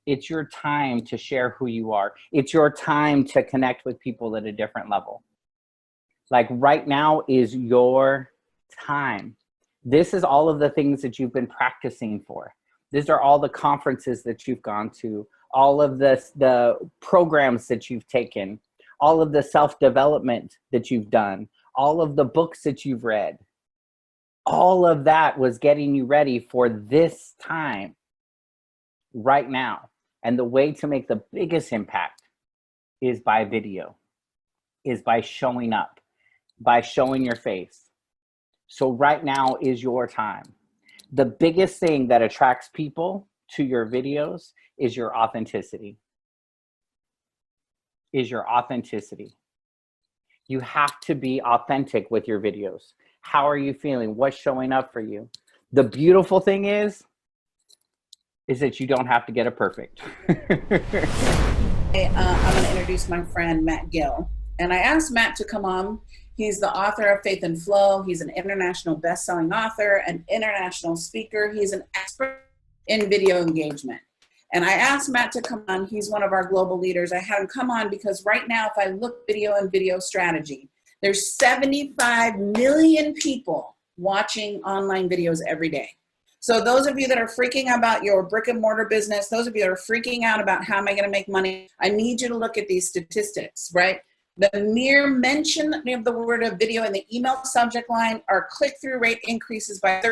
It's your time to share who you are. It's your time to connect with people at a different level. Like right now is your time. This is all of the things that you've been practicing for. These are all the conferences that you've gone to, all of the programs that you've taken, all of the self-development that you've done, all of the books that you've read. All of that was getting you ready for this time right now. And the way to make the biggest impact is by video, is by showing up, by showing your face. So right now is your time. The biggest thing that attracts people to your videos is your authenticity. You have to be authentic with your videos. How are you feeling? What's showing up for you? The beautiful thing is that you don't have to get it perfect. I'm going to introduce my friend, Matt Gil. And I asked Matt to come on. He's the author of Faith and Flow. He's an international best-selling author, an international speaker. He's an expert in video engagement. And I asked Matt to come on. He's one of our global leaders. I had him come on because right now, if I look video and video strategy, there's 75 million people watching online videos every day. So those of you that are freaking about your brick and mortar business, those of you that are freaking out about how am I going to make money, I need you to look at these statistics, right? The mere mention of the word of video in the email subject line, our click-through rate increases by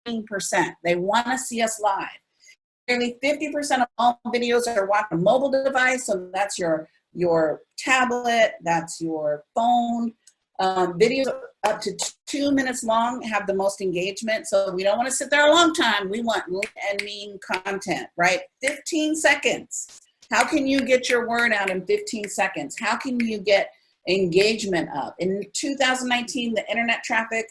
13%. They want to see us live. Nearly 50% of all videos are watched on a mobile device, so that's your tablet, that's your phone. Videos up to 2 minutes long have the most engagement, so we don't want to sit there a long time. We want lean and mean content, right? 15 seconds. How can you get your word out in 15 seconds? How can you get engagement up? In 2019, the internet traffic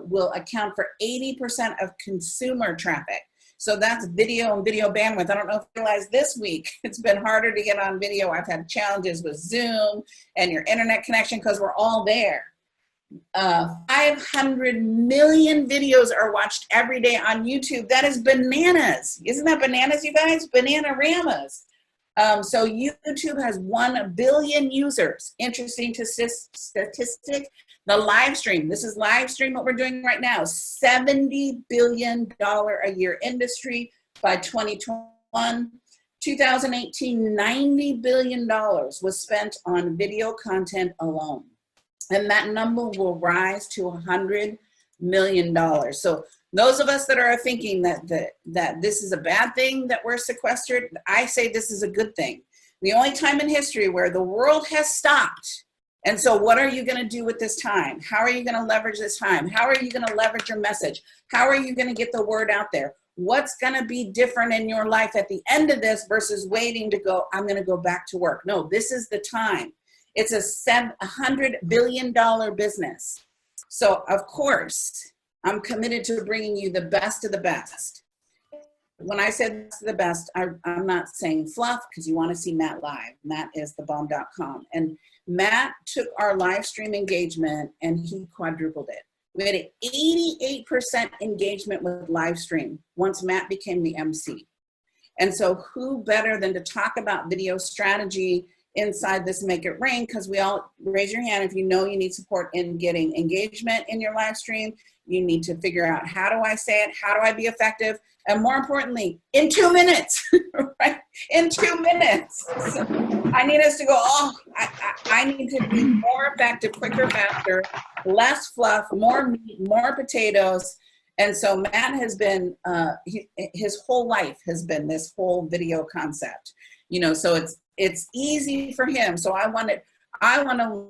will account for 80% of consumer traffic. So that's video and video bandwidth. I don't know if you realize this week, it's been harder to get on video. I've had challenges with Zoom and your internet connection because we're all there. 500 million videos are watched every day on YouTube. That is bananas. Isn't that bananas, you guys? Banana-ramas. So YouTube has 1 billion users. Interesting statistic. The live stream, this is live stream, what we're doing right now, $70 billion a year industry by 2021. 2018, $90 billion was spent on video content alone. And that number will rise to $100 million. So those of us that are thinking that this is a bad thing that we're sequestered, I say this is a good thing. The only time in history where the world has stopped. And so what are you going to do with this time? How are you going to leverage this time? How are you going to leverage your message? How are you going to get the word out there? What's going to be different in your life at the end of this versus waiting to go, I'm going to go back to work? No, this is the time. It's a $100 billion business. So of course, I'm committed to bringing you the best of the best. When I said the best, I'm not saying fluff because you want to see Matt live. Matt is thebomb.com. And Matt took our live stream engagement and he quadrupled it. We had an 88% engagement with live stream once Matt became the MC. And so who better than to talk about video strategy inside this Make It Rain, because we all raise your hand if you know you need support in getting engagement in your live stream. You need to figure out, how do I say it? How do I be effective? And more importantly, in 2 minutes, right? In 2 minutes. So I need us to go, I need to be more effective, quicker, faster, less fluff, more meat, more potatoes. And so Matt has been, his whole life has been this whole video concept, you know, so it's easy for him. So I want to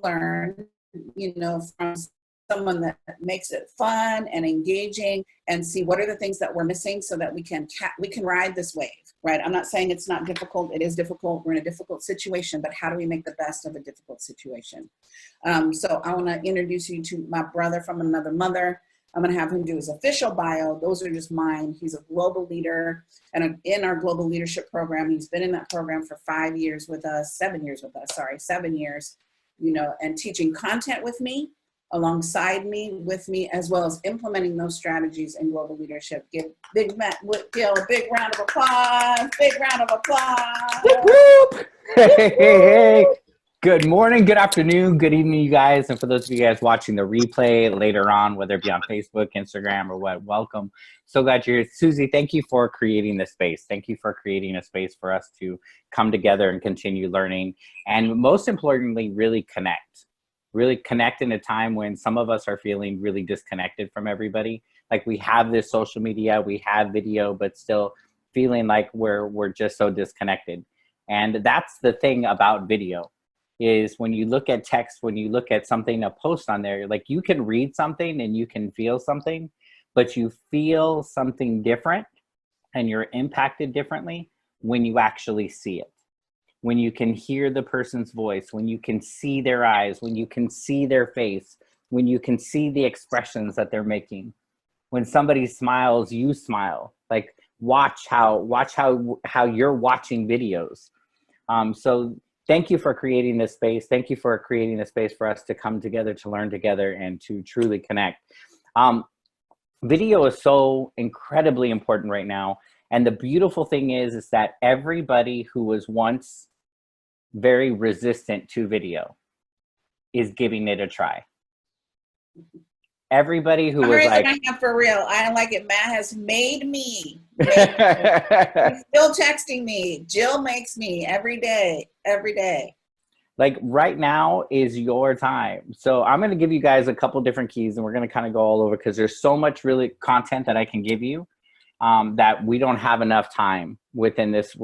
learn, you know, from someone that makes it fun and engaging and see what are the things that we're missing so that we can ride this wave, right? I'm not saying it's not difficult. It is difficult. We're in a difficult situation, but how do we make the best of a difficult situation? So I want to introduce you to my brother from another mother. I'm going to have him do his official bio. Those are just mine. He's a global leader and in our global leadership program. He's been in that program for 7 years with us, you know, and teaching content with me. alongside me, with me, as well as implementing those strategies in global leadership. Give Big Matt Gil a big round of applause. Big round of applause. Whoop, whoop. Hey, hey, hey. Good morning, good afternoon, good evening, you guys. And for those of you guys watching the replay later on, whether it be on Facebook, Instagram, or what, welcome. So glad you're here. Susie, thank you for creating this space. Thank you for creating a space for us to come together and continue learning. And most importantly, really connect. Really connect in a time when some of us are feeling really disconnected from everybody. Like we have this social media, we have video, but still feeling like we're just so disconnected. And that's the thing about video. Is when you look at text, when you look at something, a post on there, like you can read something and you can feel something, but you feel something different and you're impacted differently when you actually see it. When you can hear the person's voice, when you can see their eyes, when you can see their face, when you can see the expressions that they're making. When somebody smiles, you smile. Like watch how you're watching videos. So thank you for creating this space. Thank you for creating a space for us to come together, to learn together, and to truly connect. Video is so incredibly important right now. And the beautiful thing is that everybody who was once very resistant to video is giving it a try. Everybody who was like, I have for real. I don't like it. Matt has made me. He's still texting me. Jill makes me every day. Like right now is your time. So I'm going to give you guys a couple different keys and we're going to kind of go all over because there's so much really content that I can give you that we don't have enough time within this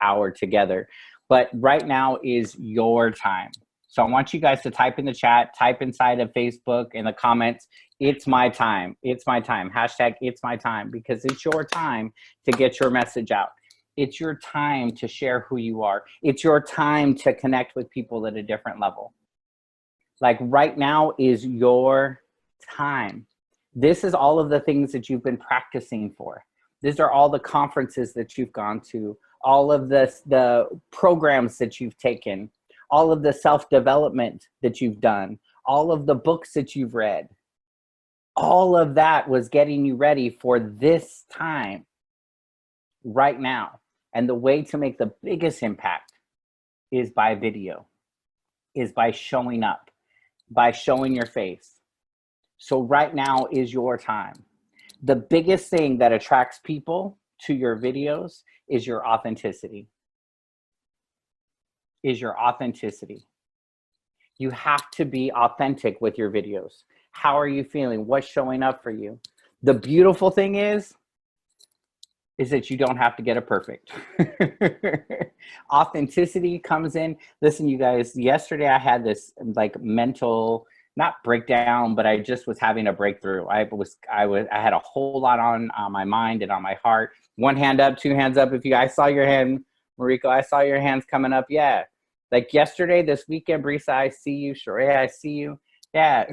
hour together. But right now is your time. So I want you guys to type in the chat, type inside of Facebook in the comments, it's my time. It's my time. Hashtag it's my time, because it's your time to get your message out. It's your time to share who you are. It's your time to connect with people at a different level. Like right now is your time. This is all of the things that you've been practicing for. These are all the conferences that you've gone to, all of the programs that you've taken, all of the self-development that you've done, all of the books that you've read. All of that was getting you ready for this time right now. And the way to make the biggest impact is by video, is by showing up, by showing your face. So right now is your time. The biggest thing that attracts people to your videos is your authenticity. You have to be authentic with your videos. How are you feeling? What's showing up for you? The beautiful thing is that you don't have to get it perfect. Authenticity comes in. Listen, you guys, yesterday I had this like mental, not breakdown, but I just was having a breakthrough. I had a whole lot on my mind and on my heart. One hand up, two hands up. If you guys saw your hand, Mariko, I saw your hands coming up. Yeah. Like yesterday, this weekend, Brisa, I see you. Sheree, I see you. Yeah.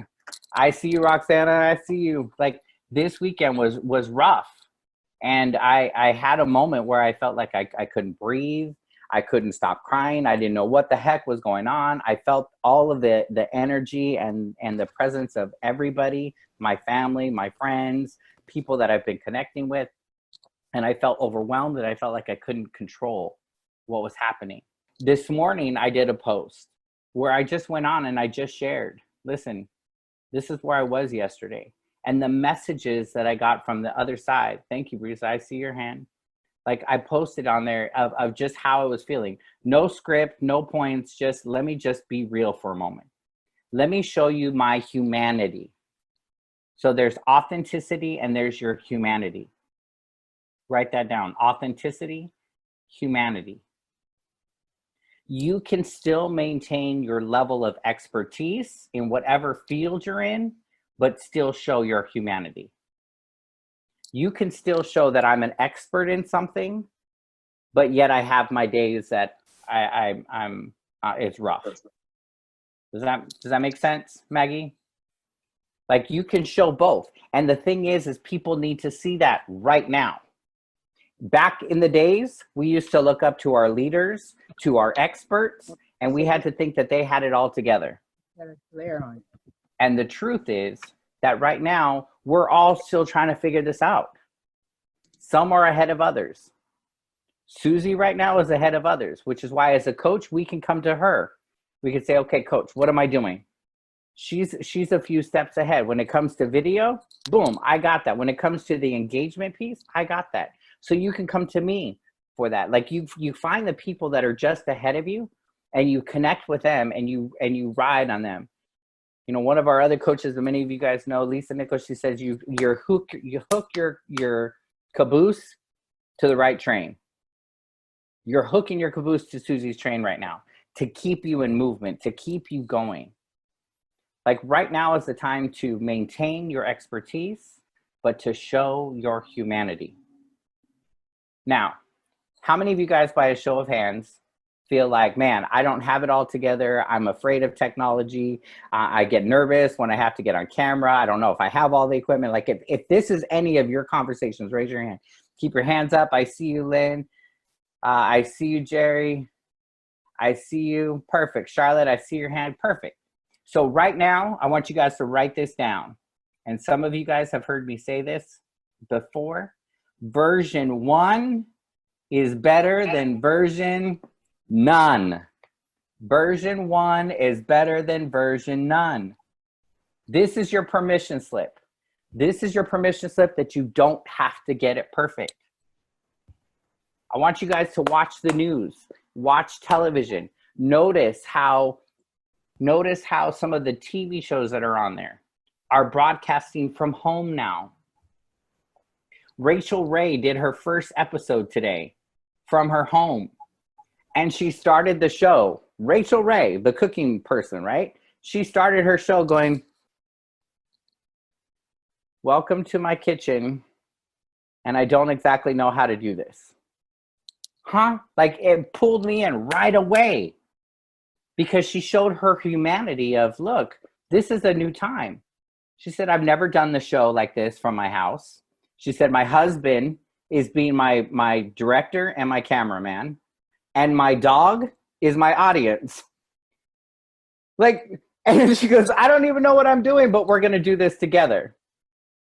I see you, Roxana. I see you. Like this weekend was rough. And I had a moment where I felt like I couldn't breathe. I couldn't stop crying. I didn't know what the heck was going on. I felt all of the energy and the presence of everybody, my family, my friends, people that I've been connecting with. And I felt overwhelmed and I felt like I couldn't control what was happening. This morning, I did a post where I just went on and I just shared, listen, this is where I was yesterday. And the messages that I got from the other side, thank you, Brisa, I see your hand. Like I posted on there of just how I was feeling. No script, no points, just let me just be real for a moment. Let me show you my humanity. So there's authenticity and there's your humanity. Write that down, authenticity, humanity. You can still maintain your level of expertise in whatever field you're in, but still show your humanity. You can still show that I'm an expert in something, but yet I have my days that I'm it's rough. Does that make sense, Maggie? Like you can show both. And the thing is people need to see that right now. Back in the days, we used to look up to our leaders, to our experts, and we had to think that they had it all together. And the truth is that right now, we're all still trying to figure this out. Some are ahead of others. Susie right now is ahead of others, which is why as a coach, we can come to her. We can say, okay, coach, what am I doing? She's a few steps ahead. When it comes to video, boom, I got that. When it comes to the engagement piece, I got that. So you can come to me for that. Like you find the people that are just ahead of you and you connect with them and you ride on them. You know, one of our other coaches that many of you guys know, Lisa Nichols, she says you hook your caboose to the right train. You're hooking your caboose to Susie's train right now to keep you in movement, to keep you going. Like right now is the time to maintain your expertise, but to show your humanity. Now, how many of you guys, by a show of hands, feel like, man, I don't have it all together. I'm afraid of technology. I get nervous when I have to get on camera. I don't know if I have all the equipment. Like if this is any of your conversations, raise your hand. Keep your hands up. I see you, Lynn. I see you, Jerry. I see you. Perfect. Charlotte, I see your hand. Perfect. So right now, I want you guys to write this down. And some of you guys have heard me say this before. Version 1 is better than version none. Version 1 is better than version none. This is your permission slip. This is your permission slip that you don't have to get it perfect. I want you guys to watch the news, watch television. Notice how some of the TV shows that are on there are broadcasting from home now. Rachel Ray did her first episode today from her home. And she started the show. Rachel Ray, the cooking person, right? She started her show going, welcome to my kitchen, and I don't exactly know how to do this. Huh? Like it pulled me in right away because she showed her humanity of, look, this is a new time. She said, I've never done the show like this from my house. She said, my husband is being my director and my cameraman, and my dog is my audience. Like, and then she goes, I don't even know what I'm doing, but we're going to do this together.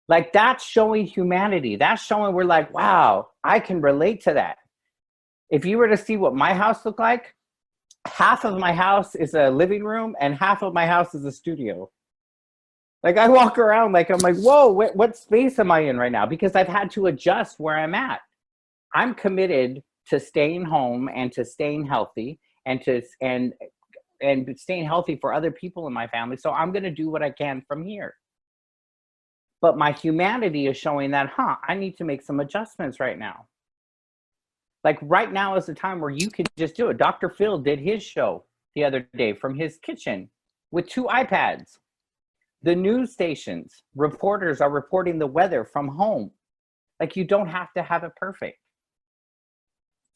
Like that's showing humanity. That's showing we're like, wow, I can relate to that. If you were to see what my house looked like, half of my house is a living room and half of my house is a studio. Like I walk around like, I'm like, whoa, what space am I in right now? Because I've had to adjust where I'm at. I'm committed to staying home and to staying healthy and staying healthy for other people in my family. So I'm going to do what I can from here. But my humanity is showing that, I need to make some adjustments right now. Like right now is the time where you can just do it. Dr. Phil did his show the other day from his kitchen with 2 iPads. The news stations, reporters are reporting the weather from home. Like you don't have to have it perfect.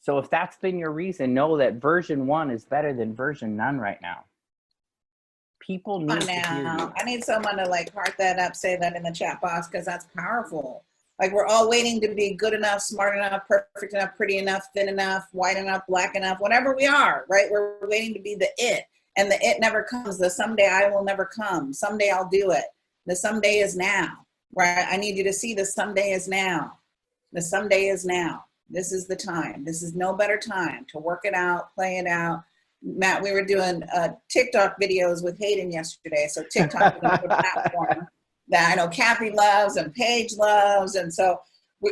So if that's been your reason, know that version 1 is better than version none right now. People need to hear you. I need someone to like heart that up, say that in the chat box, because that's powerful. Like we're all waiting to be good enough, smart enough, perfect enough, pretty enough, thin enough, white enough, black enough, whatever we are, right? We're waiting to be the it. And the it never comes. The someday I will never come. Someday I'll do it. The someday is now, right? I need you to see the someday is now. The someday is now. This is the time. This is no better time to work it out, play it out. Matt, we were doing TikTok videos with Hayden yesterday. So TikTok is another platform that I know Kathy loves and Paige loves. And so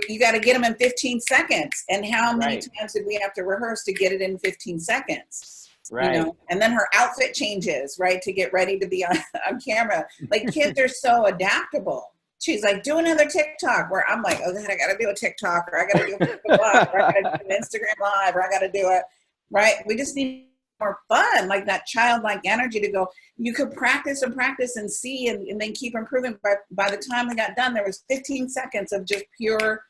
you got to get them in 15 seconds. And how many times did we have to rehearse to get it in 15 seconds? Right. You know, and then her outfit changes, right, to get ready to be on camera. Like kids are so adaptable. She's like, do another TikTok, where I'm like, oh God, I got to do a TikTok, or I got to do a Facebook Live, or I got to do an Instagram Live, or I got to do it, right? We just need more fun, like that childlike energy to go, you could practice and practice and see and then keep improving. But by the time we got done, there was 15 seconds of just pure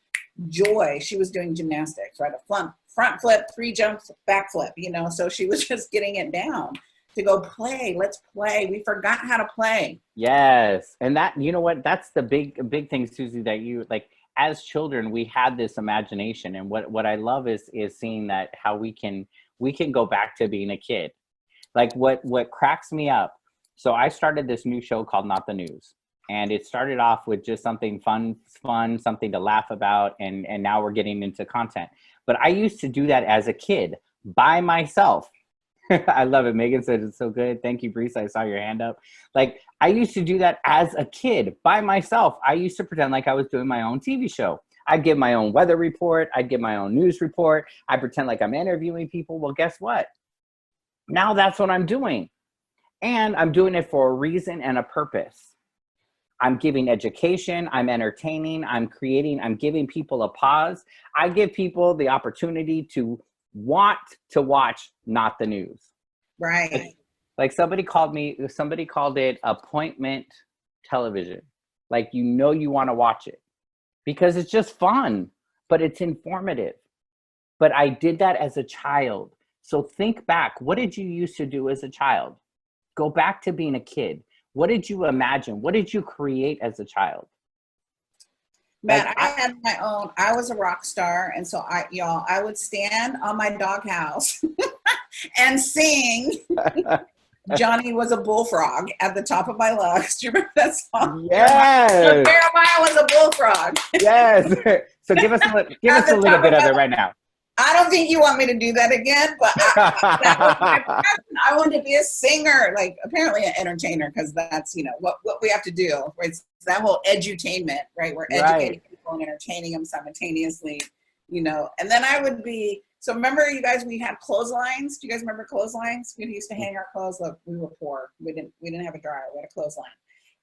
joy. She was doing gymnastics, right? A front flip, 3 jumps, back flip, you know, so she was just getting it down to go play. Let's play. We forgot how to play. Yes. And that, you know what, that's the big thing, Susie, that you like, as children, we had this imagination. And what I love is seeing that how we can go back to being a kid. Like what cracks me up So I started this new show called Not the News. And it started off with just something fun, something to laugh about. And now we're getting into content. But I used to do that as a kid by myself. I love it. Megan said it's so good. Thank you, Brees. I saw your hand up. Like, I used to do that as a kid by myself. I used to pretend like I was doing my own TV show. I'd give my own weather report. I'd give my own news report. I pretend like I'm interviewing people. Well, guess what? Now that's what I'm doing. And I'm doing it for a reason and a purpose. I'm giving education, I'm entertaining, I'm creating, I'm giving people a pause. I give people the opportunity to want to watch Not the News. Right. Like somebody called it appointment television. Like, you know, you want to watch it because it's just fun, but it's informative. But I did that as a child. So think back, what did you used to do as a child? Go back to being a kid. What did you imagine? What did you create as a child? Matt, Like, I had my own, I was a rock star. And so I would stand on my doghouse and sing Johnny Was a Bullfrog at the top of my lungs. Do you remember that song? Yes. Jeremiah was a bullfrog. Yes. So give us a little bit of it right now. I don't think you want me to do that again, but that was my passion. I wanted to be a singer, like apparently an entertainer, because that's, you know, what we have to do. Right? It's that whole edutainment, right? We're educating people and entertaining them simultaneously, you know. And then I would be, so remember you guys, we had clotheslines. Do you guys remember clotheslines? We used to hang our clothes. Look, we were poor. We didn't have a dryer. We had a clothesline.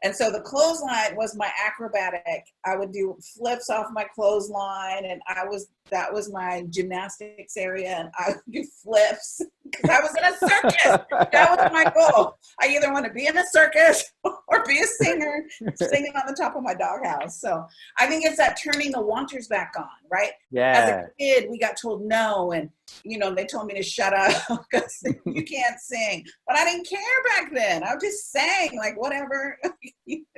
And so the clothesline was my acrobatic. I would do flips off my clothesline, and that was my gymnastics area, and I would do flips because I was in a circus. That was my goal. I either want to be in a circus or be a singer, singing on the top of my doghouse. So I think it's that turning the wanters back on, right? Yeah. As a kid, we got told no, and you know, they told me to shut up because you can't sing. But I didn't care back then. I just sang like whatever.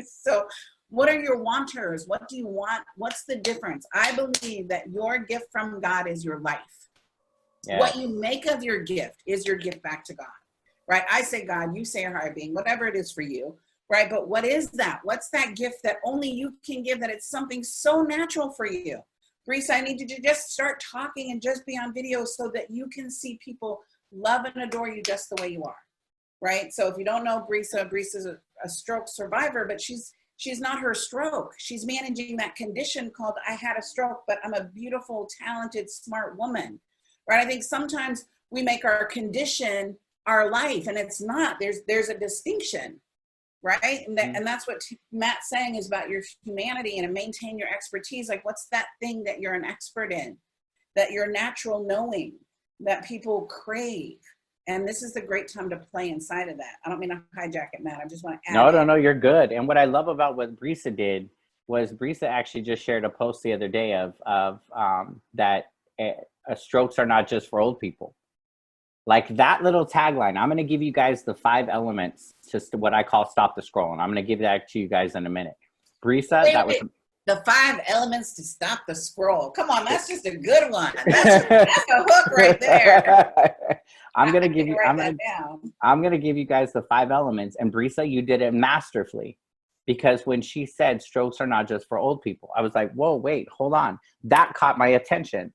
So what are your wanters? What do you want? What's the difference? I believe that your gift from God is your life. Yeah. What you make of your gift is your gift back to God, right? I say God, you say a higher being, whatever it is for you, right? But what is that? What's that gift that only you can give, that it's something so natural for you? Brees, I need you to just start talking and just be on video so that you can see people love and adore you just the way you are, right? So if you don't know Breesa is a stroke survivor, but she's not her stroke. She's managing that condition called I had a stroke, but I'm a beautiful, talented, smart woman, right? I think sometimes we make our condition our life, and it's not. There's a distinction, right? And that's what Matt's saying is about your humanity and maintain your expertise. Like, what's that thing that you're an expert in, that you're natural knowing, that people crave? And this is the great time to play inside of that. I don't mean to hijack it, Matt. I just want to add. No, you're good. And what I love about what Breesa did was Breesa actually just shared a post the other day of that strokes are not just for old people. Like that little tagline. I'm going to give you guys the 5 elements to what I call stop the scroll. And I'm going to give that to you guys in a minute. Breesa, was the 5 elements to stop the scroll. Come on, that's just a good one. That's a hook right there. I'm going to give you guys the 5 elements. And Breesa, you did it masterfully, because when she said strokes are not just for old people, I was like, whoa, wait, hold on. That caught my attention.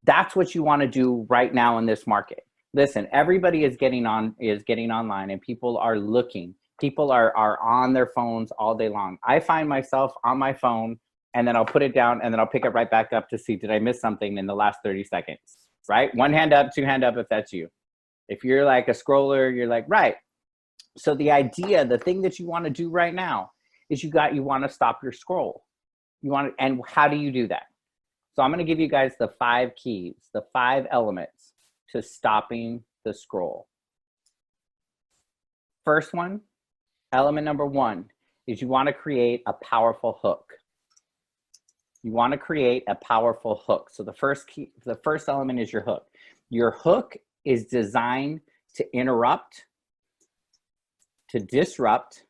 That's what you want to do right now in this market. Listen, everybody is getting online, and people are looking. People are on their phones all day long. I find myself on my phone, and then I'll put it down, and then I'll pick it right back up to see, did I miss something in the last 30 seconds, right? 1 hand up, 2 hand up if that's you. If you're like a scroller, you're like, right. So the idea, the thing that you want to do right now is you want to stop your scroll. And how do you do that? So I'm going to give you guys the 5 keys, the 5 elements to stopping the scroll. First one, element number 1, is you want to create a powerful hook. You want to create a powerful hook. So the first element is your hook. Your hook is designed to interrupt, to disrupt,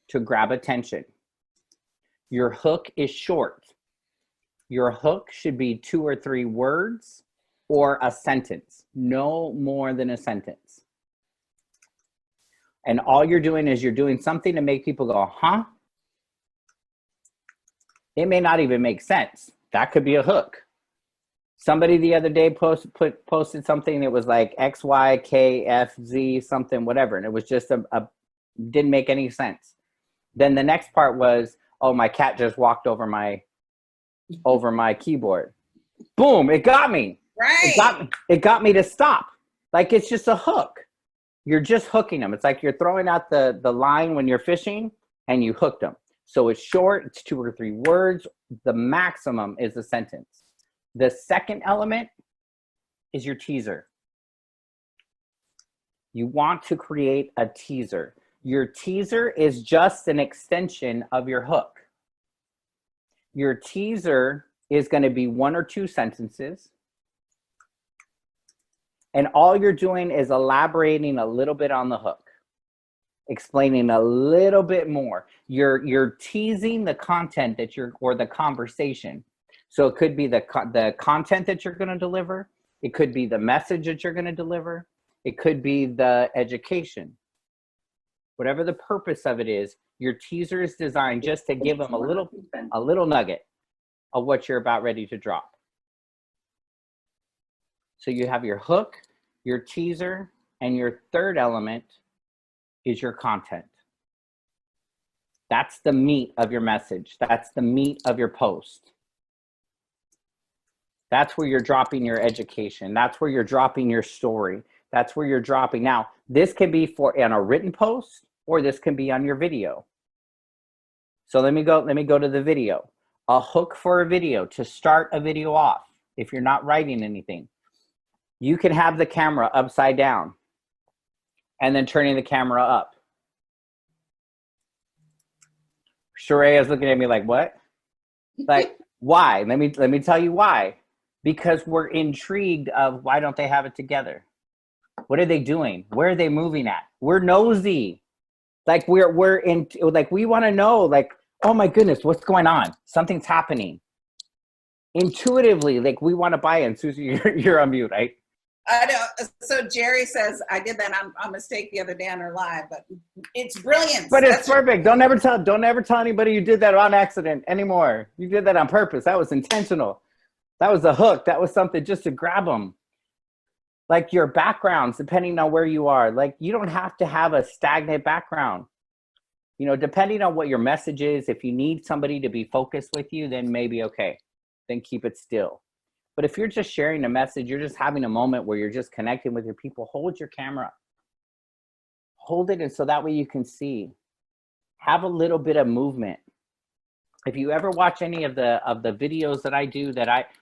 to grab attention. Your hook is short. Your hook should be 2 or 3 words or a sentence, no more than a sentence. And all you're doing is you're doing something to make people go, huh? It may not even make sense. That could be a hook. Somebody the other day posted something that was like X, Y, K, F, Z, something, whatever. And it was just didn't make any sense. Then the next part was, oh, my cat just walked over my keyboard. Boom, it got me. Right. It got me to stop. Like, it's just a hook. You're just hooking them. It's like you're throwing out the line when you're fishing and you hooked them. So it's short, it's 2 or 3 words. The maximum is a sentence. The second element is your teaser. You want to create a teaser. Your teaser is just an extension of your hook. Your teaser is going to be 1 or 2 sentences. And all you're doing is elaborating a little bit on the hook, explaining a little bit more. You're teasing the content that or the conversation. So it could be the content that you're going to deliver. It could be the message that you're going to deliver. It could be the education. Whatever the purpose of it is, your teaser is designed just to give them a little nugget of what you're about ready to drop. So you have your hook, your teaser, and your third element is your content. That's the meat of your message. That's the meat of your post. That's where you're dropping your education. That's where you're dropping your story. That's where you're dropping. Now, this can be in a written post, or this can be on your video. So let me go to the video. A hook for a video, to start a video off, if you're not writing anything. You can have the camera upside down and then turning the camera up. Sharea's looking at me like, what? Like, why? Let me tell you why. Because we're intrigued of why don't they have it together? What are they doing? Where are they moving at? We're nosy. Like we want to know, like, oh my goodness, what's going on? Something's happening. Intuitively, like we want to buy in. Susie, you're on mute, right? I know. So Jerry says I did that on mistake the other day on her live, but it's brilliant. But it's perfect. Don't ever tell anybody you did that on accident anymore. You did that on purpose. That was intentional. That was a hook. That was something just to grab them. Like your backgrounds, depending on where you are, like you don't have to have a stagnant background. You know, depending on what your message is, if you need somebody to be focused with you, then maybe okay, then keep it still. But if you're just sharing a message, you're just having a moment where you're just connecting with your people, hold your camera. Hold it, and so that way you can see. Have a little bit of movement. If you ever watch any of the videos that I do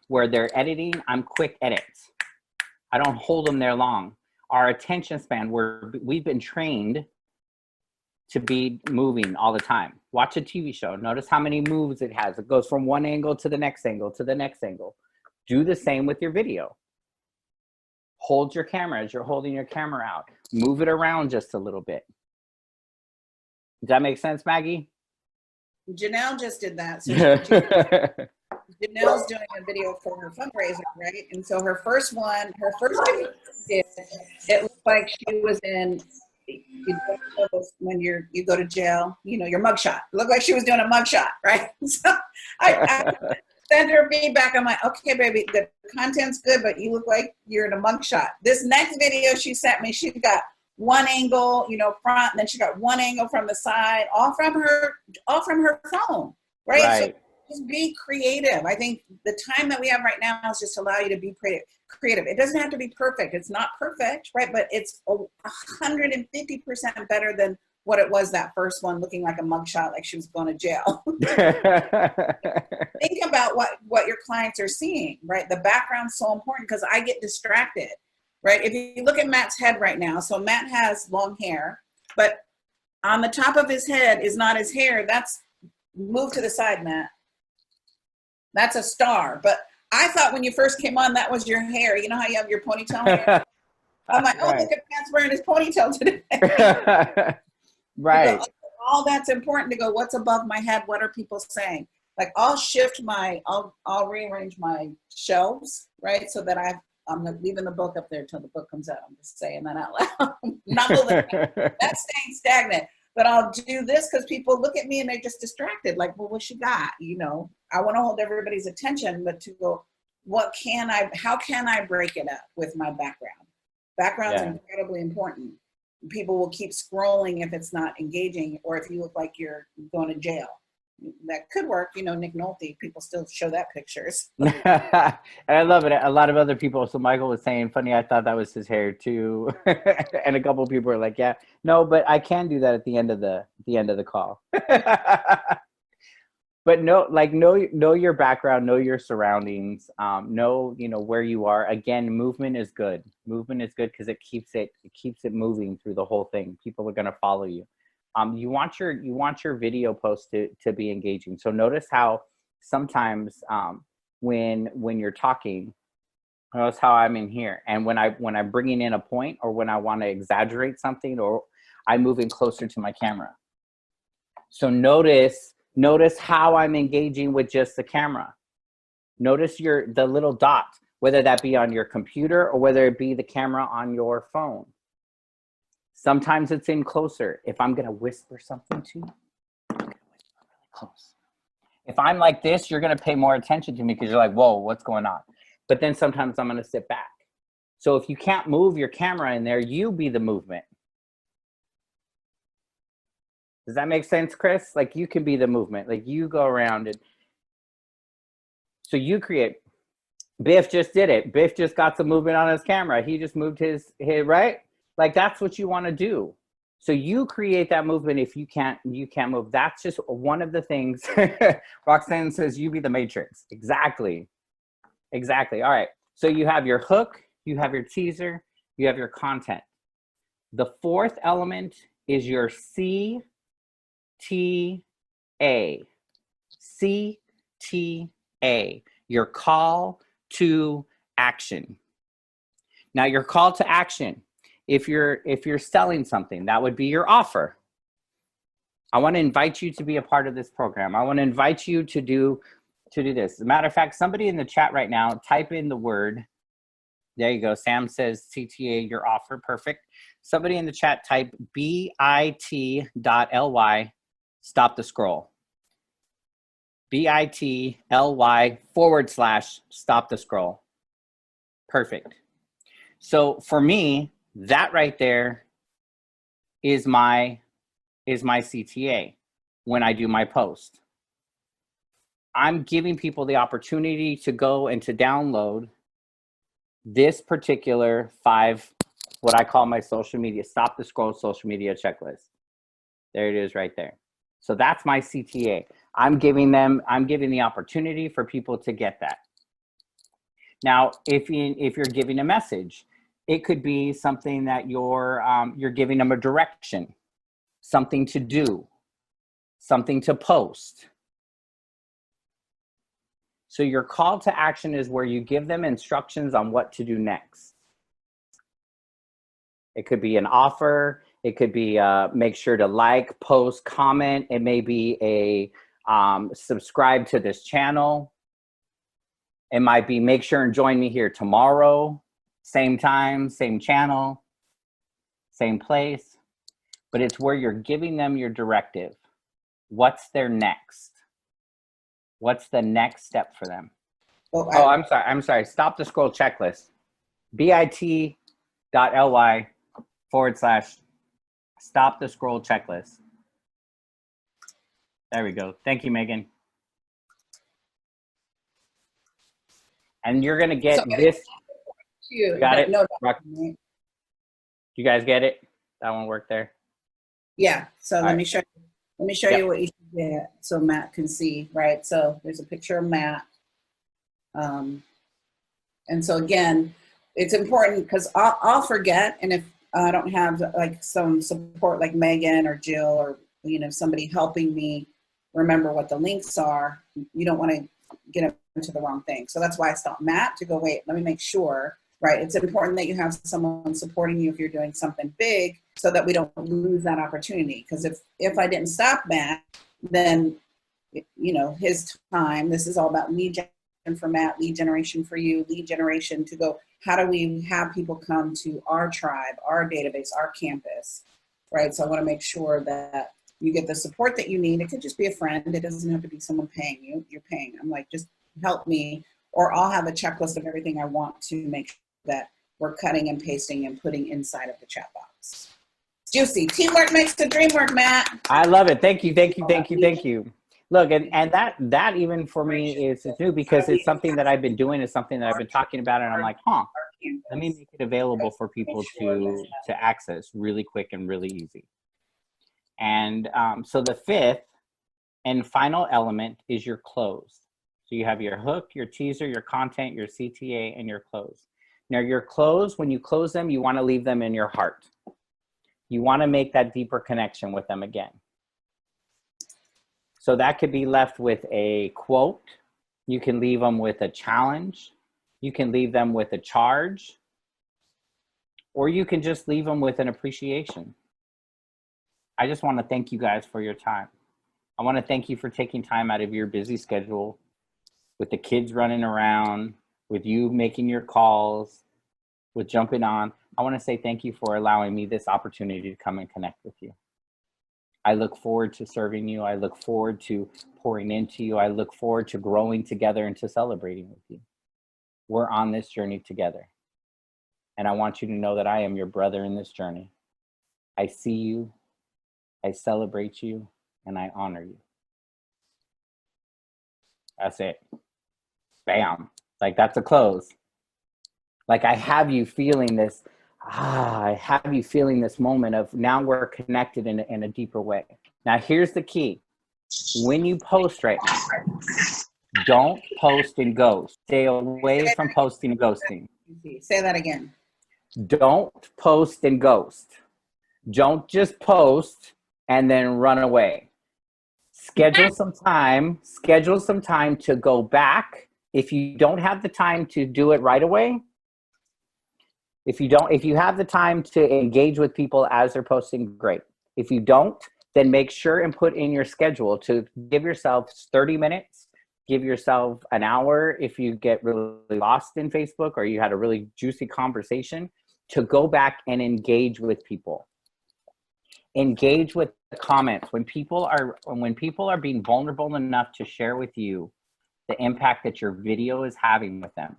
where they're editing, I'm quick edits. I don't hold them there long. Our attention span, we've been trained to be moving all the time. Watch a TV show. Notice how many moves it has. It goes from one angle to the next angle to the next angle. Do the same with your video. Hold your camera as you're holding your camera out. Move it around just a little bit. Does that make sense, Maggie? Janelle just did that. So Janelle's doing a video for her fundraiser, right? And so her first video she did, it looked like she was in, when you go to jail, you know, your mugshot. It looked like she was doing a mugshot, right? So I send her feedback. I'm like, okay, baby, the content's good, but you look like you're in a mugshot. This next video she sent me, she's got one angle, you know, front, and then she got one angle from the side, all from her phone, right? So just be creative. I think the time that we have right now is just allow you to be creative. It doesn't have to be perfect. It's not perfect, right? But it's 150% better than what it was that first one, looking like a mugshot, like she was going to jail. Think about what your clients are seeing, right? The background's so important because I get distracted, right? If you look at Matt's head right now, so Matt has long hair, but on the top of his head is not his hair. That's, move to the side, Matt. That's a star. But I thought when you first came on, that was your hair. You know how you have your ponytail hair? I'm like, oh, look at Matt's wearing his ponytail today. Right. All that's important to go, what's above my head? What are people saying? Like I'll rearrange my shelves, right? So that I'm leaving the book up there until the book comes out. I'm just saying that out loud. Not moving. That's staying stagnant. But I'll do this because people look at me and they're just distracted. Like, well, what she got? You know, I want to hold everybody's attention, but to go, how can I break it up with my background? Background's incredibly important. People will keep scrolling if it's not engaging, or if you look like you're going to jail. That could work, you know, Nick Nolte, people still show that pictures. And I love it. A lot of other people, so Michael was saying, funny, I thought that was his hair too. And a couple of people were like, yeah, no, but I can do that at the end of the call. But know your background, know your surroundings, know, you know, where you are. Again, movement is good. Movement is good because it keeps it moving through the whole thing. People are going to follow you. You want your video post to be engaging. So notice how sometimes when you're talking, notice how I'm in here, and when I'm bringing in a point, or when I want to exaggerate something, or I'm moving closer to my camera. So notice how I'm engaging with just the camera. Notice the little dot, whether that be on your computer or whether it be the camera on your phone. Sometimes it's in closer. If I'm going to whisper something to you, I'm going to whisper really close. If I'm like this, you're going to pay more attention to me because you're like, whoa, what's going on? But then sometimes I'm going to sit back. So if you can't move your camera in there, you be the movement. Does that make sense, Chris? Like, you can be the movement. Like, you go around and so you create. Biff just did it. Biff just got some movement on his camera. He just moved his right? Like, that's what you want to do. So you create that movement. If you can't move. That's just one of the things. Roxanne says, you be the matrix. Exactly. Exactly. All right. So you have your hook, you have your teaser, you have your content. The fourth element is your CTA. CTA, your call to action. Now, your call to action, if you're selling something, that would be your offer. I want to invite you to be a part of this program. I want to invite you to do this. As a matter of fact, somebody in the chat right now, type in the word. There you go. Sam says CTA, your offer. Perfect. Somebody in the chat, type bit.ly, stop the scroll. bit.ly / stop the scroll. Perfect. So for me, that right there is my CTA when I do my post. I'm giving people the opportunity to go and to download this particular 5, what I call my social media, stop the scroll social media checklist. There it is right there. So that's my CTA. I'm giving the opportunity for people to get that. Now, if you're giving a message, it could be something that you're giving them a direction, something to do, something to post. So your call to action is where you give them instructions on what to do next. It could be an offer. It could be make sure to like, post, comment. It may be a subscribe to this channel. It might be make sure and join me here tomorrow, same time, same channel, same place. But it's where you're giving them your directive. What's their next? What's the next step for them? Oh, I'm sorry. Stop the scroll checklist. bit.ly / stop the scroll checklist. There we go. Thank you, Megan. And you're going to get this. You got it? No, You guys get it? That one worked there? Yeah. So let me show you what you should get so Matt can see, right? So there's a picture of Matt. And so again, it's important because I'll forget. And if I don't have like some support like Megan or Jill or, you know, somebody helping me remember what the links are, you don't want to get into the wrong thing. So that's why I stopped Matt to go, wait, let me make sure, right? It's important that you have someone supporting you if you're doing something big so that we don't lose that opportunity. Because if I didn't stop Matt, then, you know, his time, this is all about lead generation for Matt, lead generation for you, lead generation to go, How do we have people come to our tribe, our database, our campus, right? So I want to make sure that you get the support that you need. It could just be a friend. It doesn't have to be someone paying you. You're paying. I'm like, just help me, or I'll have a checklist of everything I want to make sure that we're cutting and pasting and putting inside of the chat box. Juicy. Teamwork makes the dream work, Matt. I love it. Thank you, thank you, thank you, thank you. Look, and that even for me is new, because it's something that I've been doing, it's something that I've been talking about, and I'm like, let me make it available for people to access really quick and really easy. And so the fifth and final element is your close. So you have your hook, your teaser, your content, your CTA, and your close. Now your close, when you close them, you want to leave them in your heart. You want to make that deeper connection with them again. So that could be left with a quote. You can leave them with a challenge. You can leave them with a charge. Or you can just leave them with an appreciation. I just want to thank you guys for your time. I want to thank you for taking time out of your busy schedule, with the kids running around, with you making your calls, with jumping on. I want to say thank you for allowing me this opportunity to come and connect with you. I look forward to serving you. I look forward to pouring into you. I look forward to growing together and to celebrating with you. We're on this journey together. And I want you to know that I am your brother in this journey. I see you, I celebrate you, and I honor you. That's it. Bam. Like, that's a close. Like, I have you feeling this, I have you feeling this moment of now we're connected in a deeper way. Now, here's the key. When you post right now, don't post and ghost. Stay away from posting and ghosting. Say that again. Don't post and ghost. Don't just post and then run away. Schedule some time to go back. If you don't have the time to do it right away, if you have the time to engage with people as they're posting, great. If you don't, then make sure and put in your schedule to give yourself 30 minutes, give yourself an hour if you get really lost in Facebook or you had a really juicy conversation, to go back and engage with people. Engage with the comments. When people are being vulnerable enough to share with you the impact that your video is having with them,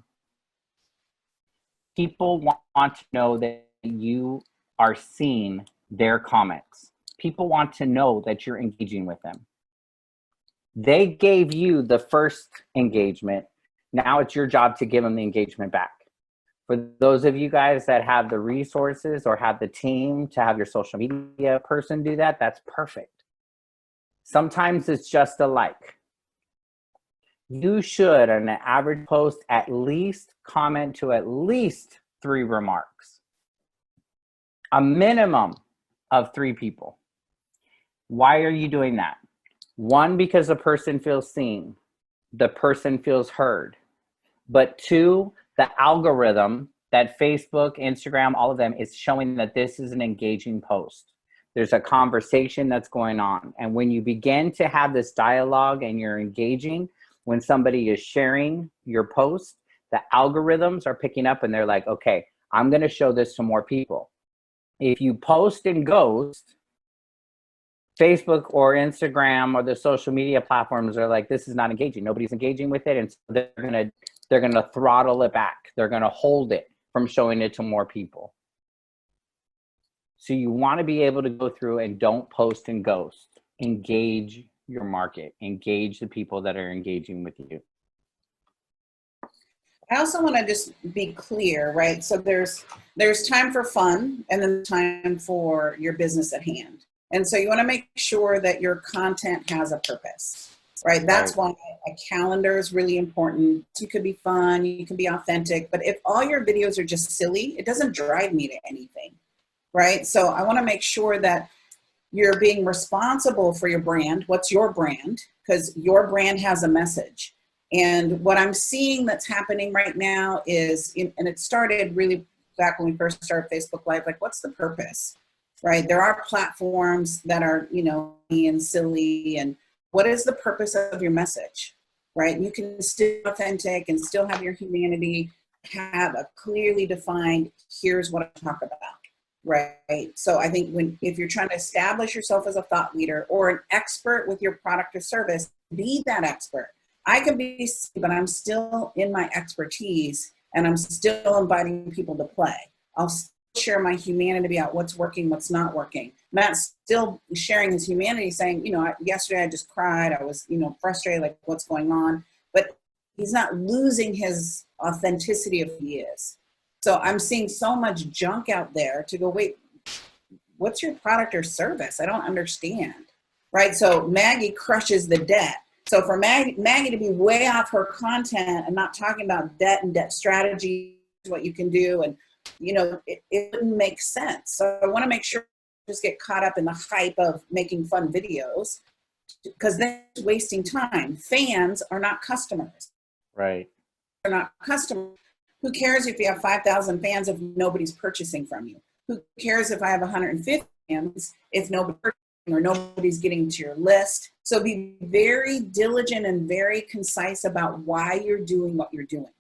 people want to know that you are seeing their comments. People want to know that you're engaging with them. They gave you the first engagement. Now it's your job to give them the engagement back. For those of you guys that have the resources or have the team to have your social media person do that, that's perfect. Sometimes it's just a like. You should, on an average post, at least comment to at least 3 remarks. A minimum of 3 people. Why are you doing that? 1, because the person feels seen. The person feels heard. But 2, the algorithm that Facebook, Instagram, all of them is showing that this is an engaging post. There's a conversation that's going on. And when you begin to have this dialogue and you're engaging, when somebody is sharing your post, the algorithms are picking up and they're like, okay, I'm going to show this to more people. If you post and ghost, Facebook or Instagram or the social media platforms are like, this is not engaging. Nobody's engaging with it. And so they're going to throttle it back. They're going to hold it from showing it to more people. So you want to be able to go through and don't post and ghost. Engage your market. Engage the people that are engaging with you. I also want to just be clear, right? So there's time for fun and then time for your business at hand. And so you want to make sure that your content has a purpose, right? That's why a calendar is really important. You could be fun, you can be authentic, but if all your videos are just silly, it doesn't drive me to anything, right? So I want to make sure that you're being responsible for your brand. What's your brand? Because your brand has a message. And what I'm seeing that's happening right now is, and it started really back when we first started Facebook Live, like, what's the purpose, right? There are platforms that are, and silly, and what is the purpose of your message, right? You can still be authentic and still have your humanity, have a clearly defined, here's what I talk about, right? So I think if you're trying to establish yourself as a thought leader or an expert with your product or service, be that expert. I can be, but I'm still in my expertise and I'm still inviting people to play. I'll still share my humanity about what's working, what's not working. Matt's still sharing his humanity, saying, yesterday I just cried. I was, frustrated, like what's going on. But he's not losing his authenticity of who he is. So I'm seeing so much junk out there to go, wait, what's your product or service? I don't understand, right? So Maggie crushes the debt. So for Maggie to be way off her content and not talking about debt and debt strategy, what you can do, and it wouldn't make sense. So I want to make sure I just get caught up in the hype of making fun videos, because then it's wasting time. Fans are not customers. Right. They're not customers. Who cares if you have 5,000 fans if nobody's purchasing from you? Who cares if I have 150 fans if nobody's purchasing or nobody's getting to your list? So be very diligent and very concise about why you're doing what you're doing.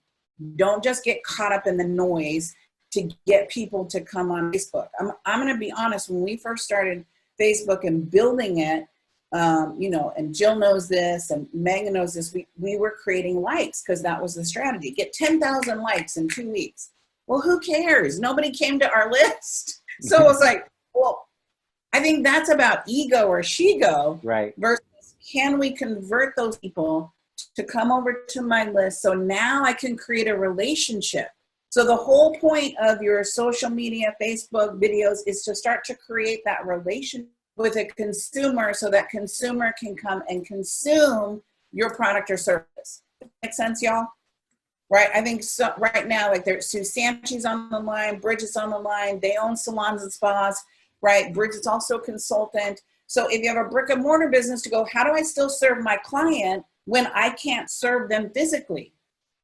Don't just get caught up in the noise to get people to come on Facebook. I'm going to be honest, when we first started Facebook and building it, and Jill knows this and Megan knows this, we were creating likes because that was the strategy. Get 10,000 likes in 2 weeks. Well, who cares? Nobody came to our list. So it was like, well, I think that's about ego or she-go, right, versus can we convert those people to come over to my list so now I can create a relationship. So the whole point of your social media, Facebook videos, is to start to create that relationship with a consumer so that consumer can come and consume your product or service. Make sense, y'all? Right? I think so, right now, like there's Sue Sanchi's on the line, Bridget's on the line. They own salons and spas, right? Bridget's also a consultant. So if you have a brick and mortar business, to go, how do I still serve my client when I can't serve them physically?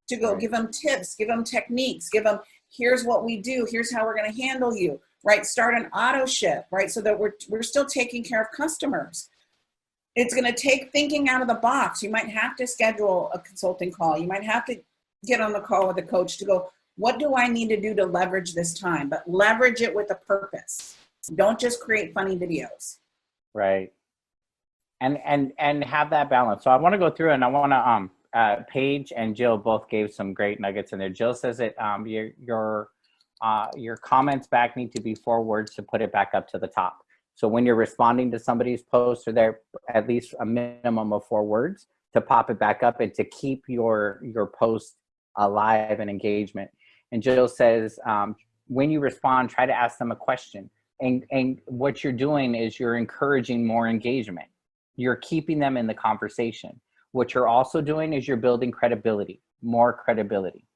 To go give them tips, give them techniques, give them, here's what we do, here's how we're going to handle you, right? Start an auto ship, right? So that we're still taking care of customers. It's going to take thinking out of the box. You might have to schedule a consulting call. You might have to get on the call with a coach to go, what do I need to do to leverage this time? But leverage it with a purpose. Don't just create funny videos. Right. And have that balance. So I want to go through and I want to, Paige and Jill both gave some great nuggets in there. Jill says that your comments back need to be 4 words to put it back up to the top. So when you're responding to somebody's post, or there at least a minimum of 4 words to pop it back up and to keep your post alive and engagement. And Jill says, when you respond, try to ask them a question. And what you're doing is you're encouraging more engagement. You're keeping them in the conversation. What you're also doing is you're building credibility, more credibility.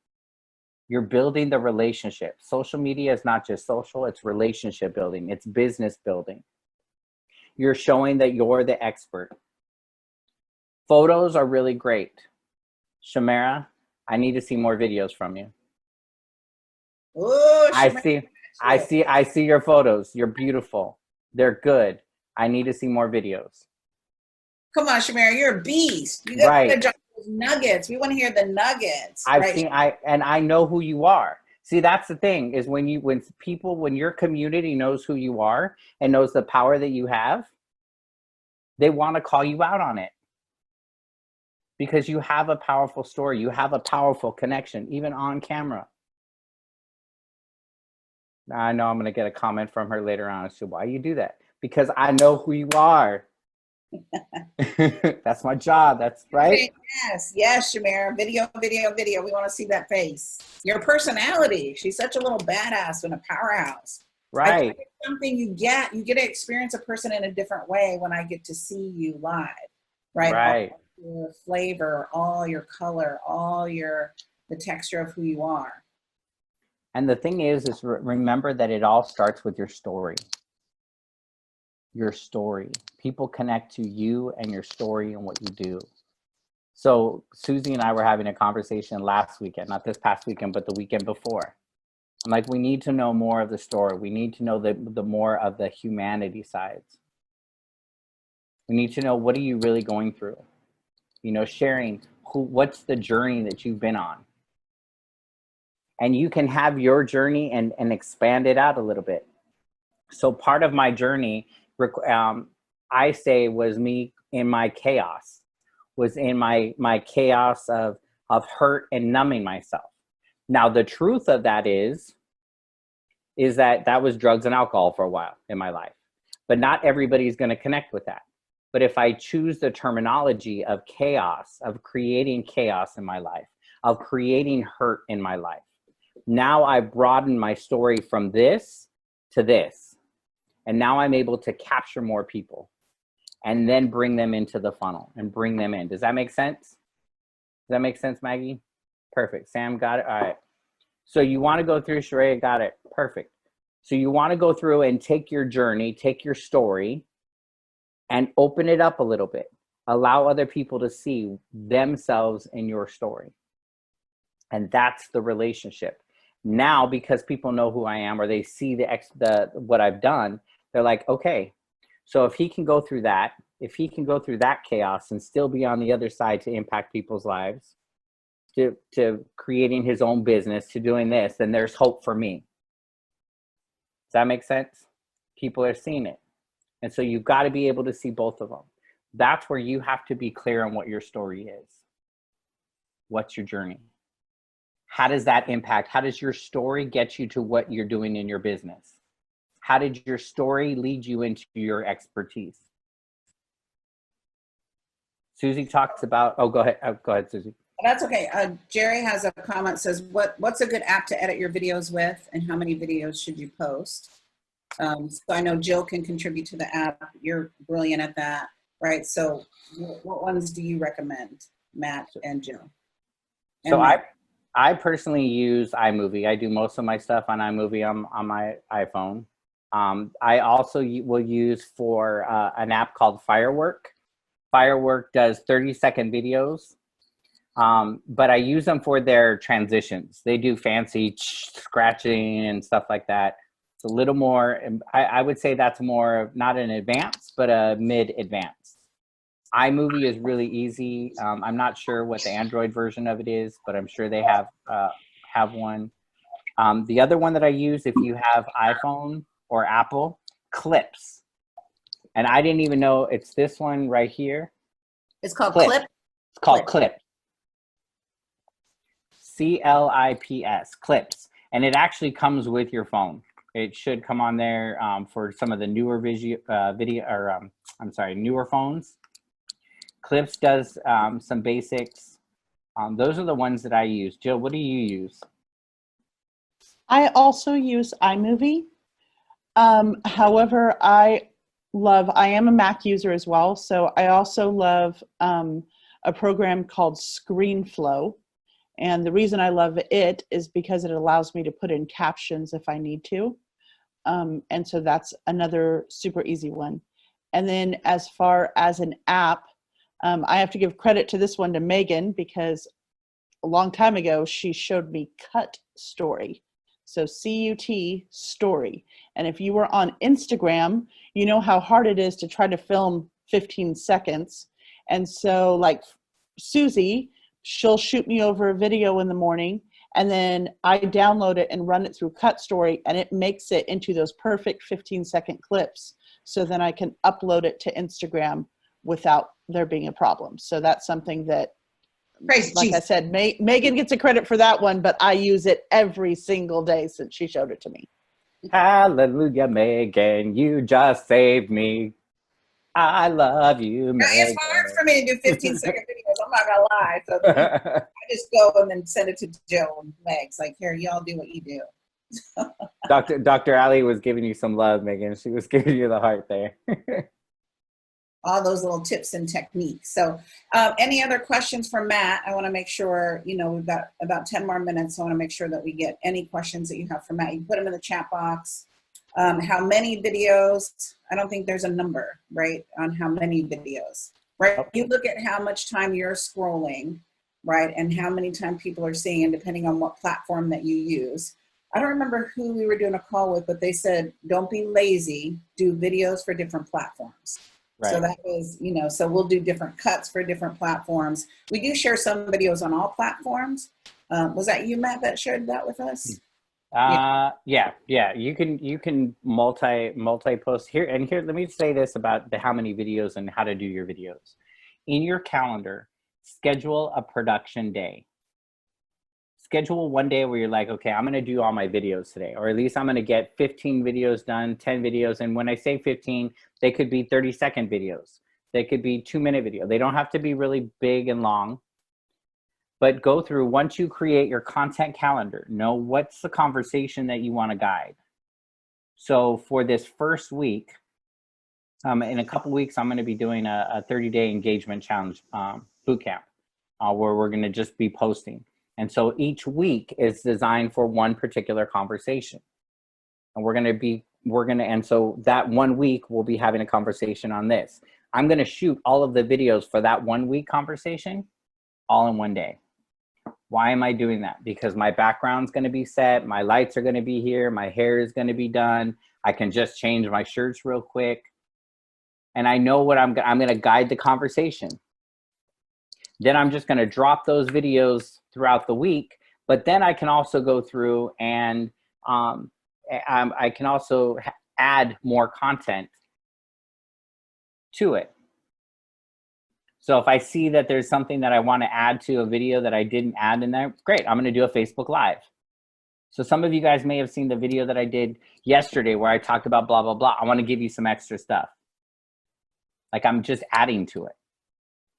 You're building the relationship. Social media is not just social, it's relationship building, it's business building. You're showing that you're the expert. Photos are really great. Shamara, I need to see more videos from you. Ooh, I see your photos. You're beautiful. They're good. I need to see more videos. Come on, Shamara, you're a beast. You got to drop those nuggets. We want to hear the nuggets. I know who you are. See, that's the thing is when your community knows who you are and knows the power that you have, they want to call you out on it. Because you have a powerful story. You have a powerful connection, even on camera. Now, I know I'm going to get a comment from her later on. So why you do that? Because I know who you are. That's my job. That's right. Yes, Shamara. Video. We want to see that face. Your personality. She's such a little badass and a powerhouse. Right. I think it's something you get to experience a person in a different way when I get to see you live. Right. Right. All your flavor, all your color, the texture of who you are. And the thing is remember that it all starts with your story. Your story. People connect to you and your story and what you do. So Susie and I were having a conversation last weekend, not this past weekend, but the weekend before. I'm like, we need to know more of the story. We need to know the more of the humanity sides. We need to know, what are you really going through? Sharing what's the journey that you've been on. and you can have your journey and expand it out a little bit. So part of my journey, I say, was me in my chaos, was in my chaos of hurt and numbing myself. Now, the truth of that is that was drugs and alcohol for a while in my life, but not everybody's going to connect with that. But if I choose the terminology of chaos, of creating chaos in my life, of creating hurt in my life, now I broaden my story from this to this. And now I'm able to capture more people and then bring them into the funnel and bring them in. Does that make sense? Does that make sense, Maggie? Perfect. Sam got it. All right. So you want to go through, Sheree got it. Perfect. So you want to go through and take your journey, take your story, and open it up a little bit. Allow other people to see themselves in your story. And that's the relationship. Now, because people know who I am, or they see what I've done, they're like, okay, so if he can go through that, if he can go through that chaos and still be on the other side to impact people's lives, to creating his own business, to doing this, then there's hope for me. Does that make sense? People are seeing it. And so you've got to be able to see both of them. That's where you have to be clear on what your story is. What's your journey? How does that impact? How does your story get you to what you're doing in your business? How did your story lead you into your expertise? Susie talks about, oh, go ahead, Susie. That's okay. Jerry has a comment, says, what's a good app to edit your videos with, and how many videos should you post? So I know Jill can contribute to the app. You're brilliant at that, right? So what ones do you recommend, Matt and Jill? And so Matt. I personally use iMovie. I do most of my stuff on iMovie on my iPhone. I also will use for an app called Firework. Firework does 30-second videos, but I use them for their transitions. They do fancy scratching and stuff like that. It's a little more, I would say that's more, not an advanced, but a mid-advanced. iMovie is really easy. I'm not sure what the Android version of it is, but I'm sure they have one. The other one that I use, if you have iPhone or Apple, Clips. And I didn't even know it's this one right here. It's called Clip? It's called Clip. C-L-I-P-S, Clips. And it actually comes with your phone. It should come on there for some of the newer newer phones. Clips does some basics. Those are the ones that I use. Jill, what do you use? I also use iMovie. However, I am a Mac user as well, so I also love a program called ScreenFlow. And the reason I love it is because it allows me to put in captions if I need to. And so that's another super easy one. And then as far as an app, I have to give credit to this one to Megan, because a long time ago, she showed me Cut Story. So C-U-T Story. And if you were on Instagram, you know how hard it is to try to film 15 seconds. And so like Susie, she'll shoot me over a video in the morning, and then I download it and run it through Cut Story, and it makes it into those perfect 15-second clips. So then I can upload it to Instagram without there being a problem. So that's something that, Praise like Jesus. I said, Megan gets a credit for that one, but I use it every single day since she showed it to me. Hallelujah, Megan, you just saved me. I love you, Megan. It's hard for me to do 15-second videos. I'm not gonna lie. So I just go and then send it to Jill and Meg's. Like, here, y'all do what you do. Dr. Ali was giving you some love, Megan. She was giving you the heart there. All those little tips and techniques. So any other questions for Matt? I want to make sure, we've got about 10 more minutes. So I want to make sure that we get any questions that you have for Matt. You can put them in the chat box. How many videos? I don't think there's a number, right, on how many videos, right? You look at how much time you're scrolling, right, and how many times people are seeing, and depending on what platform that you use. I don't remember who we were doing a call with, but they said, don't be lazy, do videos for different platforms. Right. So that was, so we'll do different cuts for different platforms. We do share some videos on all platforms, Was that you, Matt, that shared that with us? Yeah. You can multi post here. And here, let me say this about how many videos and how to do your videos. In your calendar, schedule a production day. Schedule one day where you're like, okay, I'm going to do all my videos today, or at least I'm going to get 15 videos done, 10 videos. And when I say 15, they could be 30-second videos. They could be 2-minute video. They don't have to be really big and long, but go through, once you create your content calendar, know what's the conversation that you want to guide. So for this first week, in a couple weeks, I'm going to be doing a 30-day engagement challenge bootcamp where we're going to just be posting. And so each week is designed for one particular conversation. And and so that 1 week we'll be having a conversation on this. I'm going to shoot all of the videos for that 1 week conversation all in one day. Why am I doing that? Because my background's going to be set. My lights are going to be here. My hair is going to be done. I can just change my shirts real quick. And I know what I'm going to guide the conversation. Then I'm just going to drop those videos throughout the week. But then I can also go through and I can also add more content to it. So if I see that there's something that I want to add to a video that I didn't add in there, great, I'm going to do a Facebook Live. So some of you guys may have seen the video that I did yesterday where I talked about blah, blah, blah. I want to give you some extra stuff. Like I'm just adding to it.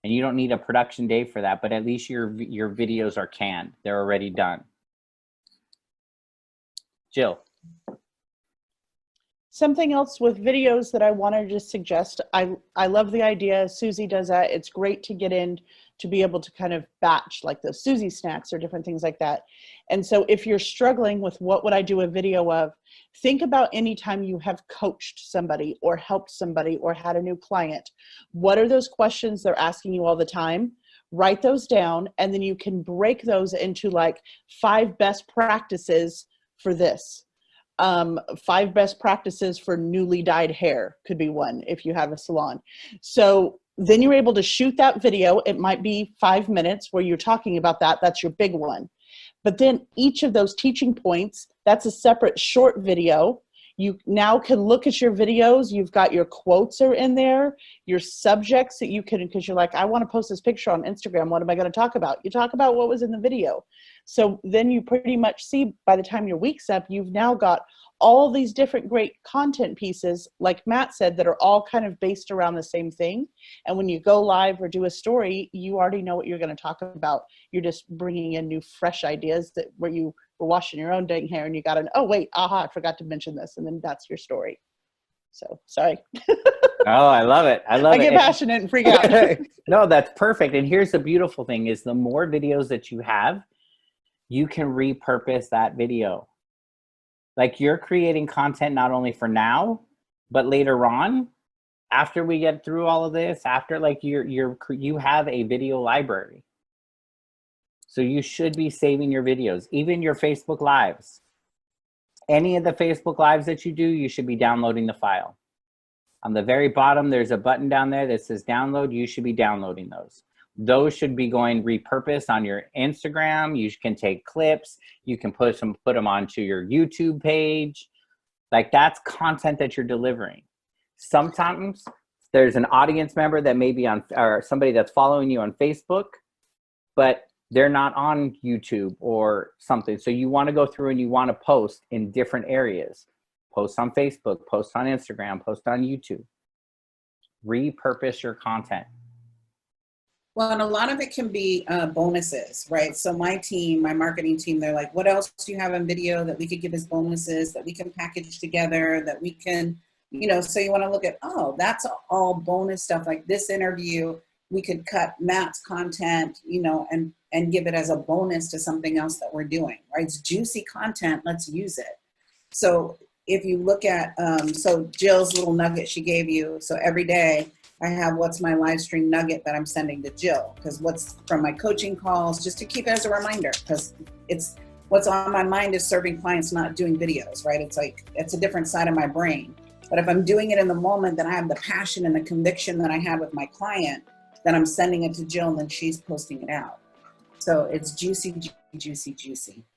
And you don't need a production day for that, but at least your videos are canned. They're already done. Jill. Something else with videos that I wanted to suggest, I love the idea. Susie does that. It's great to get in to be able to kind of batch like those Susie snacks or different things like that. And so if you're struggling with what would I do a video of, think about any time you have coached somebody or helped somebody or had a new client. What are those questions they're asking you all the time? Write those down, and then you can break those into like 5 best practices for this. 5 best practices for newly dyed hair could be one if you have a salon. So then you're able to shoot that video. It might be 5 minutes where you're talking about that. That's your big one. But then each of those teaching points, that's a separate short video. You now can look at your videos. You've got your quotes are in there, your subjects that you can, because you're like, I want to post this picture on Instagram. What am I going to talk about? You talk about what was in the video. So then you pretty much see by the time your week's up, you've now got all these different great content pieces, like Matt said, that are all kind of based around the same thing. And when you go live or do a story, you already know what you're going to talk about. You're just bringing in new, fresh ideas that where you were washing your own dang hair and you got an, oh wait, aha, I forgot to mention this. And then that's your story. So sorry. Oh, I love it. I love it. I get passionate and freak out. No, that's perfect. And here's the beautiful thing is the more videos that you have, you can repurpose that video. Like you're creating content not only for now, but later on, after we get through all of this, after like you have a video library. So you should be saving your videos, even your Facebook Lives. Any of the Facebook Lives that you do, you should be downloading the file. On the very bottom, there's a button down there that says download. You should be downloading those. Those should be going repurposed on your Instagram. You can take clips. You can put them onto your YouTube page. Like that's content that you're delivering. Sometimes there's an audience member that may be on, or somebody that's following you on Facebook, but they're not on YouTube or something. So you want to go through and you want to post in different areas. Post on Facebook, post on Instagram, post on YouTube. Repurpose your content. Well, and a lot of it can be bonuses, right? So my team, my marketing team, they're like, what else do you have on video that we could give as bonuses, that we can package together, that we can, you know, so you want to look at, oh, that's all bonus stuff. Like this interview, we could cut Matt's content, you know, and give it as a bonus to something else that we're doing, right? It's juicy content, let's use it. So if you look at, so Jill's little nugget she gave you, so every day, I have what's my live stream nugget that I'm sending to Jill, because what's from my coaching calls, just to keep it as a reminder, because it's what's on my mind is serving clients, not doing videos, right? It's like, it's a different side of my brain. But if I'm doing it in the moment, then I have the passion and the conviction that I had with my client, then I'm sending it to Jill and then she's posting it out. So it's juicy, juicy, juicy.